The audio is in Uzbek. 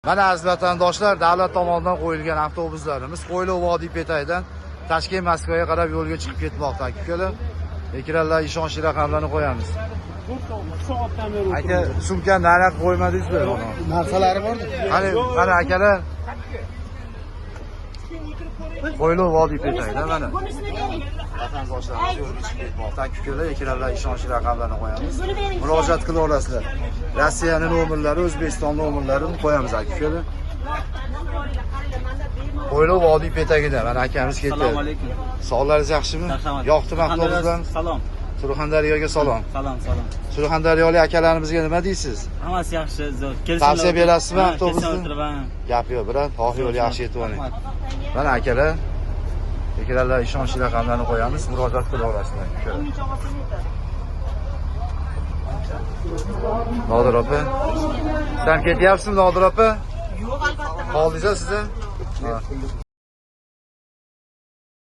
Mana aziz vatandoshlar, davlat tomonidan qo'yilgan avtobuslarimiz Qo'yliq vodiy Petaydan Toshkent Moskvaga qarab yo'lga chiqib ketmoqda. Akalar, ekranlar ishonchli raqamlarni qo'yamiz. Aka, sumkani naraq qo'ymadingizmi? Narsalari bormi? Mana akalar. Qo'yliq vodiy Petaydan mana vatandoshlarimiz yo'lga chiqib ketmoqda. Akalar, ekranlar ishonchli raqamlarni qo'yamiz. Murojaat qila olasizlar. Rossiyaning nomerlari, O'zbekiston nomerlarini qo'yamiz akalar. Qo'yliq vodiy Petagida mana akamiz ketdi. Assalomu alaykum. Sog'laringiz yaxshimi? Yoqdimi avtobuslar? Salom. Surxondaryoga salom. Salom. Surxondaryolik akalarimizga nima deysiz? Hammasi yaxshi. Tavsiya berasizmi avtobusni? O'tiraman. Gap yo'q, biroq xoh yo'l yaxshi yetib oling. Mana akalar, ekranlar ishonchli raqamlarni qo'yamiz, murojaat qila olasizlar. Nodir opa. Sen ketyapsizmi Nodir opa? Yo'q, albatta. Qoldingiz siz?